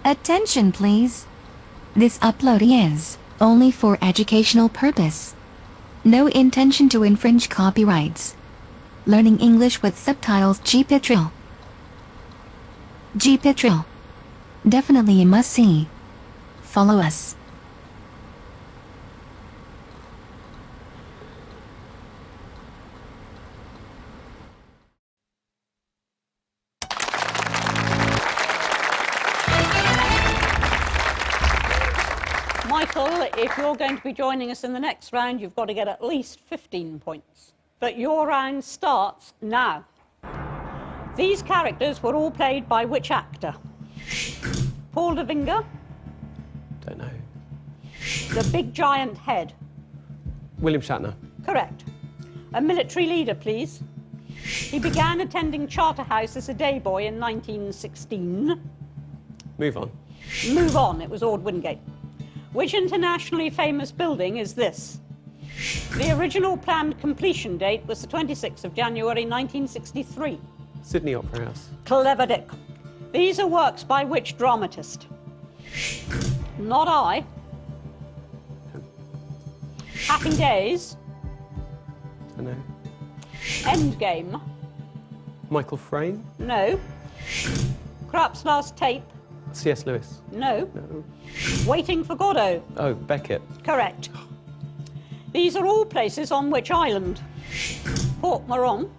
Attention, please. This upload is only for educational purpose. No intention to infringe copyrights. Learning English with subtitles. GPITRAL. GPITRAL. Definitely a must-see. Follow us. Michael, if you're going to be joining us in the next round, you've got to get at least 15 points. But your round starts now. These characters were all played by which actor? Paul de Vinger? Don't know. The big giant head? William Shatner. Correct. A military leader, please. He began attending Charterhouse as a day boy in 1916. Move on. Move on, it was Ord Wingate. Which internationally famous building is this? The original planned completion date was the 26th of January 1963. Sydney Opera House. Cleverdicks. These are works by which dramatist? Not I. Happy Days. Don't know. Endgame. Michael Frayn. No. Krapp's Last Tape. C.S. Lewis. No. No. Waiting for Godot. Oh, Beckett. Correct. These are all places on which island? Port Moron.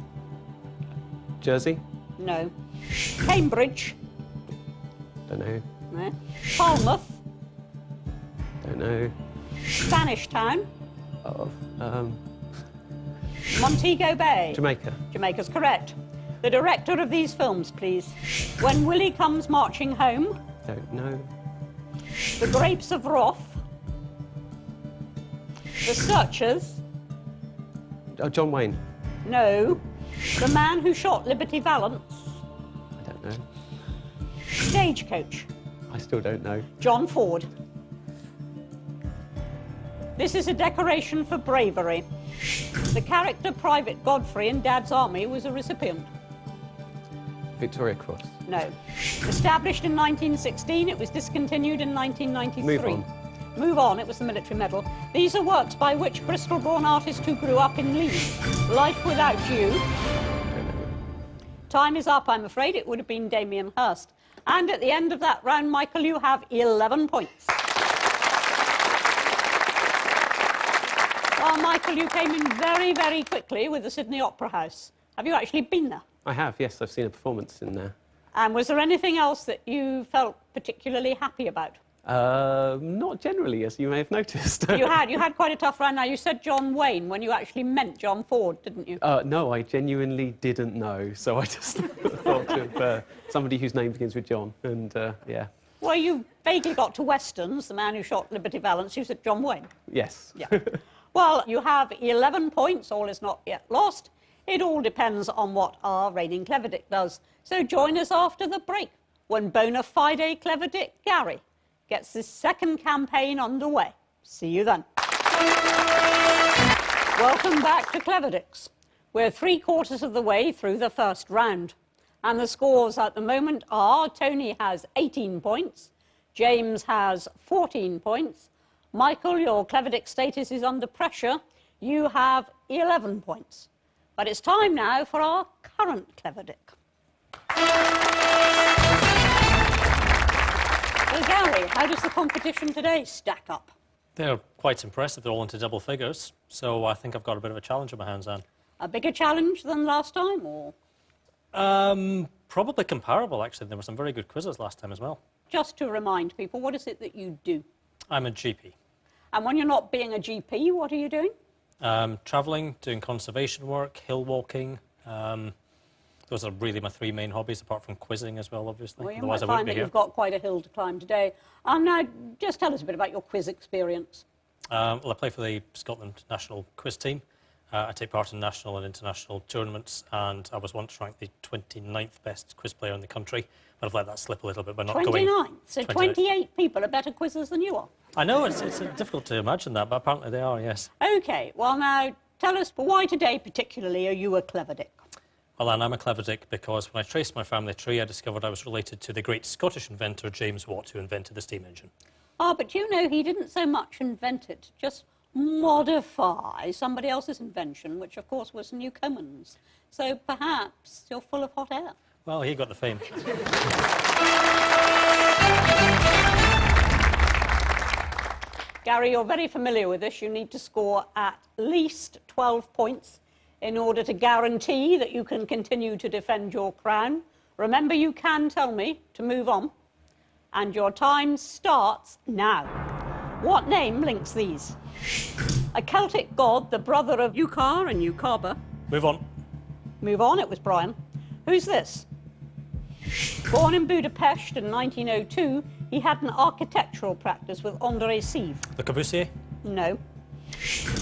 Jersey. No. Cambridge. Don't know. No. Falmouth. Don't know. Spanish Town. Of Montego Bay. Jamaica. Jamaica's correct. The director of these films, please. When Willie Comes Marching Home. Don't know. The Grapes of Wrath. The Searchers. Oh, John Wayne. No. The Man Who Shot Liberty Valance. I don't know. Stagecoach. I still don't know. John Ford. This is a decoration for bravery. The character Private Godfrey in Dad's Army was a recipient. Victoria Cross. No. Established in 1916, it was discontinued in 1993. Move on. Move on, it was the military medal. These are works by which Bristol-born artist who grew up in Leeds? Life Without You. Don't know. Time is up, I'm afraid. It would have been Damien Hirst. And at the end of that round, Michael, you have 11 points. Well, Michael, you came in very, very quickly with the Sydney Opera House. Have you actually been there? I have, yes. I've seen a performance in there. And was there anything else that you felt particularly happy about? Not generally, as you may have noticed. You had quite a tough round. Now, you said John Wayne when you actually meant John Ford, didn't you? No, I genuinely didn't know, so I just thought of somebody whose name begins with John, and yeah. Well, you vaguely got to Westerns, The Man Who Shot Liberty Valance. You said John Wayne. Yes. Yeah. Well, you have 11 points. All is not yet lost. It all depends on what our reigning Cleverdick does. So join us after the break when bona fide Cleverdick Gary gets his second campaign underway. See you then. Welcome back to Cleverdicks. We're 3/4 of the way through the first round. And the scores at the moment are Tony has 18 points, James has 14 points, Michael, your Cleverdick status is under pressure. You have 11 points. But it's time now for our current Cleverdick. So, Gary, how does the competition today stack up? They're quite impressive. They're all into double figures. So I think I've got a bit of a challenge in my hands, Anne. A bigger challenge than last time, or? Probably comparable, actually. There were some very good quizzes last time as well. Just to remind people, what is it that you do? I'm a GP. And when you're not being a GP, what are you doing? Travelling, doing conservation work, hill walking. Those are really my three main hobbies, apart from quizzing as well, obviously. Well, you Otherwise, might I wouldn't find be that here. you've got quite a hill to climb today. Now, just tell us a bit about your quiz experience. Well, I play for the Scotland national quiz team. I take part in national and international tournaments, and I was once ranked the 29th best quiz player in the country, but I've let that slip a little bit by not 29? going... So 29th. 28 people are better quizzers than you are? I know, it's difficult to imagine that, but apparently they are, yes. OK, well now, tell us, why today particularly are you a Cleverdick? Well, Anne, I'm a Cleverdick because when I traced my family tree, I discovered I was related to the great Scottish inventor James Watt, who invented the steam engine. Ah, but you know, he didn't so much invent it, just modify somebody else's invention, which of course was Newcomen's. So perhaps you're full of hot air. Well, he got the fame. Gary, you're very familiar with this. You need to score at least 12 points in order to guarantee that you can continue to defend your crown. Remember, you can tell me to move on. And your time starts now. What name links these? A Celtic god, the brother of Ucar and Ucaba. Move on. Move on, it was Brian. Who's this? Born in Budapest in 1902, he had an architectural practice with André Sive. Le Corbusier. No.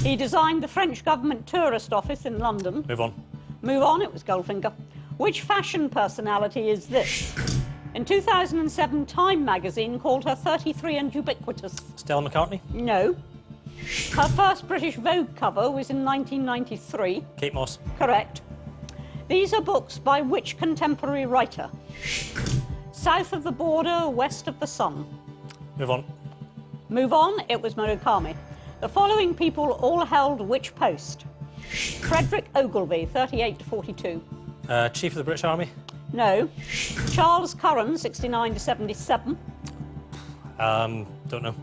He designed the French government tourist office in London. Move on. Move on, it was Goldfinger. Which fashion personality is this? In 2007, Time magazine called her 33 and ubiquitous. Stella McCartney. No. Her first British Vogue cover was in 1993. Kate Moss. Correct. These are books by which contemporary writer? South of the border, west of the sun. Move on. Move on, it was Murakami. The following people all held which post? Frederick Ogilvy, 38 to 42. Chief of the British Army. No. Charles Curran, 69 to 77. Don't know.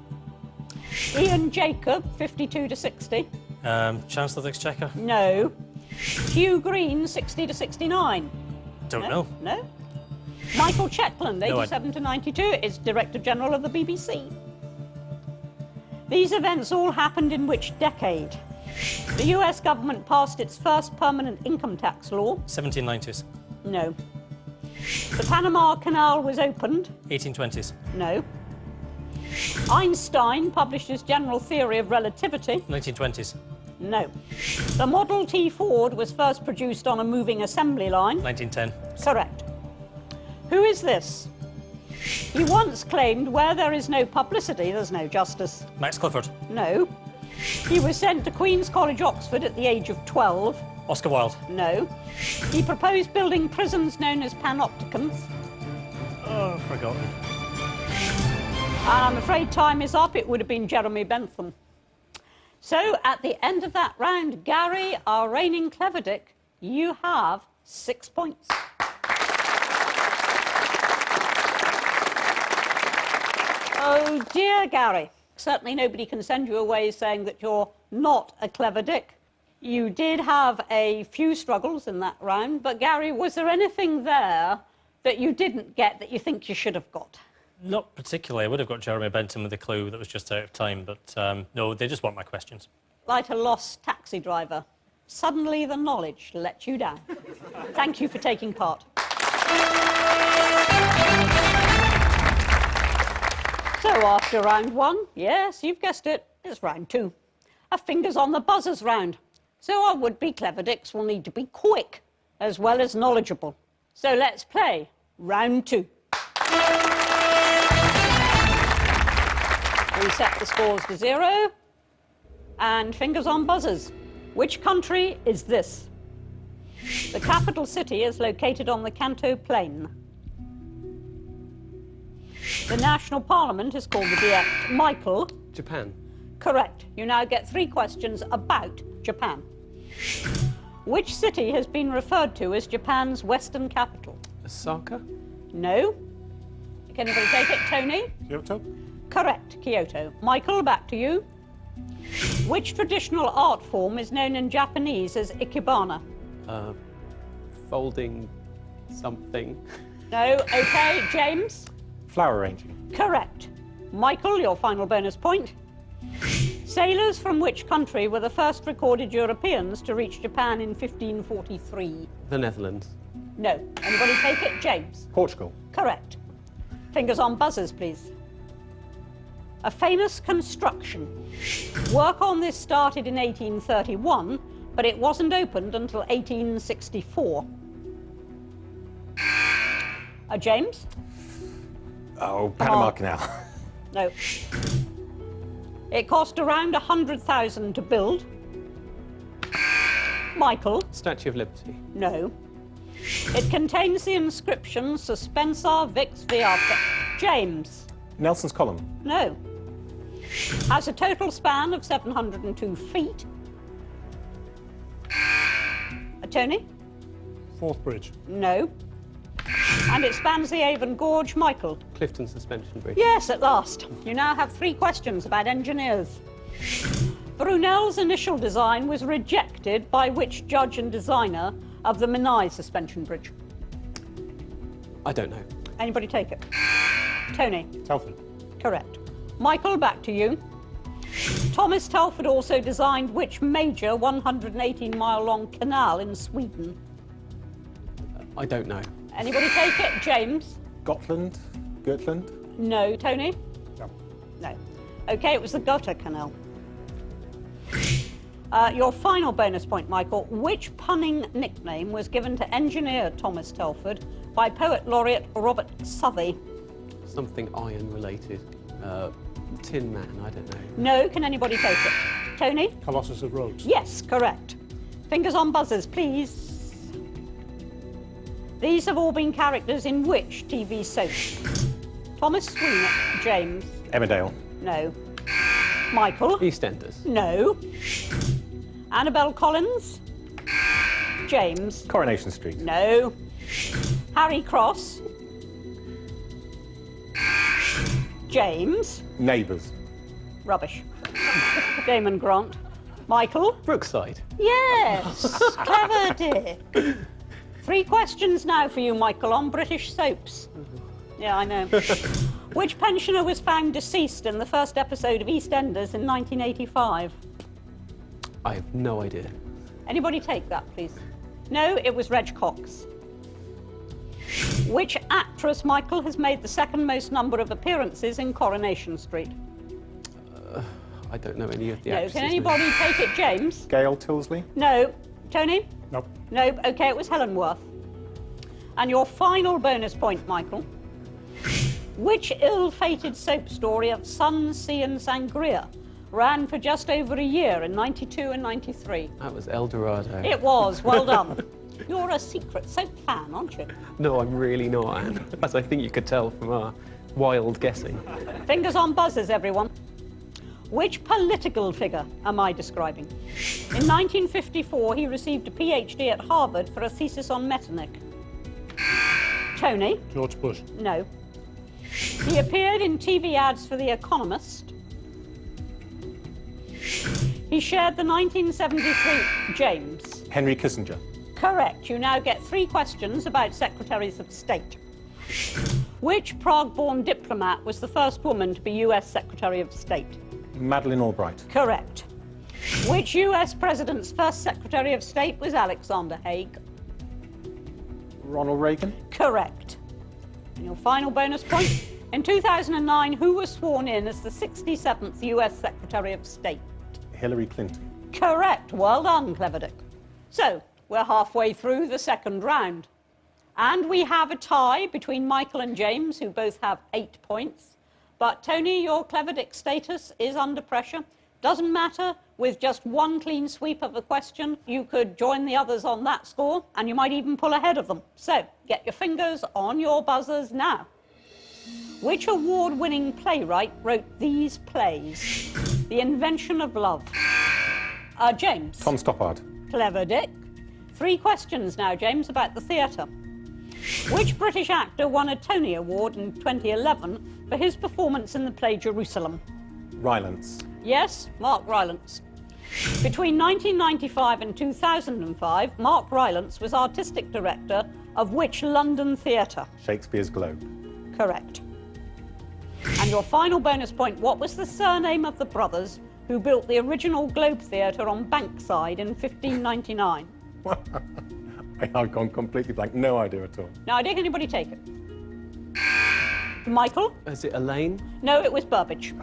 Ian Jacob, 52 to 60. Chancellor of the Exchequer. No. Hugh Green, 60 to 69. Don't know. No. Michael Chetland, No, 87 to 92, is Director General of the BBC. These events all happened in which decade? The US government passed its first permanent income tax law. 1790s. No. The Panama Canal was opened. 1820s. No. Einstein published his general theory of relativity. 1920s. No. The Model T Ford was first produced on a moving assembly line. 1910. Correct. Who is this? He once claimed where there is no publicity, there's no justice. Max Clifford. No. He was sent to Queen's College, Oxford at the age of 12. Oscar Wilde. No. He proposed building prisons known as panopticons. Oh, forgotten. And I'm afraid time is up. It would have been Jeremy Bentham. So at the end of that round, Gary, our reigning Cleverdick, you have 6 points. Oh dear, Gary. Certainly nobody can send you away saying that you're not a Cleverdick. You did have a few struggles in that round, but Gary, was there anything there that you didn't get that you think you should have got? Not particularly. I would have got Jeremy Bentham with a clue that was just out of time, but no, they just weren't my questions. Like a lost taxi driver. Suddenly the knowledge let you down. Thank you for taking part. So after round one, yes, you've guessed it, it's round two. A fingers on the buzzers round. So our would-be Cleverdicks will need to be quick as well as knowledgeable. So let's play round two. We set the scores to 0 and fingers on buzzers. Which country is this? The capital city is located on the Kanto Plain. The national parliament is called the Diet. Michael? Japan. Correct. You now get 3 questions about Japan. Which city has been referred to as Japan's western capital? Osaka. No. Can anybody take it? Tony? Kyoto? Correct. Kyoto. Michael, back to you. Which traditional art form is known in Japanese as ikebana? Folding something. No. Okay. James? Flower arranging. Correct. Michael, your final bonus point. Sailors from which country were the first recorded Europeans to reach Japan in 1543? The Netherlands. No. Anybody take it? James? Portugal. Correct. Fingers on buzzers, please. A famous construction. Work on this started in 1831, but it wasn't opened until 1864. James? Oh, Panama Canal. No. It cost around 100,000 to build. Michael? Statue of Liberty. No. It contains the inscription Suspensar Vix Viata. James. Nelson's Column. No. Has a total span of 702 feet. Tony? Forth Bridge. No. And it spans the Avon Gorge. Michael? Clifton Suspension Bridge. Yes, at last. You now have 3 questions about engineers. Brunel's initial design was rejected by which judge and designer of the Menai Suspension Bridge? I don't know. Anybody take it? Tony? Telford. Correct. Michael, back to you. Thomas Telford also designed which major 118-mile-long canal in Sweden? I don't know. Anybody take it? James? Gotland. Gotland. No. Tony? No. No. OK, it was the Gotha Canal. Your final bonus point, Michael. Which punning nickname was given to engineer Thomas Telford by poet laureate Robert Southey? Something iron related. Tin Man, I don't know. No. Can anybody take it? Tony? Colossus of Rhodes. Yes, correct. Fingers on buzzers, please. These have all been characters in which TV soap? Thomas Sweeney. James? Emmerdale. No. Michael? EastEnders. No. Annabel Collins? James? Coronation Street. No. Harry Cross? James? Neighbours. Rubbish. Damon Grant? Michael? Brookside. Yes. Clever, dear. 3 questions now for you, Michael, on British soaps. Yeah, I know. Which pensioner was found deceased in the first episode of EastEnders in 1985? I have no idea. Anybody take that, please? No, it was Reg Cox. Which actress, Michael, has made the second most number of appearances in Coronation Street? I don't know any of the No, actresses' can anybody names. take it? James? Gail Tilsley. No. Tony? Nope. No. OK, it was Helen Worth. And your final bonus point, Michael. Which ill-fated soap story of sun, sea and sangria ran for just over a year in 92 and 93? That was El Dorado. It was. Well done. You're a secret soap fan, aren't you? No, I'm really not, Anne. As I think you could tell from our wild guessing. Fingers on buzzers, everyone. Which political figure am I describing? In 1954, he received a PhD at Harvard for a thesis on Metternich. Tony? George Bush. No. He appeared in TV ads for The Economist. He shared the 1973 James. Henry Kissinger. Correct. You now get 3 questions about Secretaries of State. Which Prague-born diplomat was the first woman to be US Secretary of State? Madeleine Albright. Correct. Which US president's first Secretary of State was Alexander Haig? Ronald Reagan. Correct. And your final bonus point. In 2009, who was sworn in as the 67th US Secretary of State? Hillary Clinton. Correct. Well done, Cleverdick. So, we're halfway through the second round. And we have a tie between Michael and James, who both have 8 points. But Tony, your Cleverdick status is under pressure. Doesn't matter, with just 1 clean sweep of a question, you could join the others on that score, and you might even pull ahead of them. So, get your fingers on your buzzers now. Which award-winning playwright wrote these plays? The Invention of Love. James. Tom Stoppard. Cleverdick. 3 questions now, James, about the theatre. Which British actor won a Tony Award in 2011 for his performance in the play Jerusalem? Rylance. Yes, Mark Rylance. Between 1995 and 2005, Mark Rylance was artistic director of which London theatre? Shakespeare's Globe. Correct. And your final bonus point, what was the surname of the brothers who built the original Globe Theatre on Bankside in 1599? I've gone completely blank. No idea at all. Now, did anybody take it? Michael? Is it Elaine? No, it was Burbage.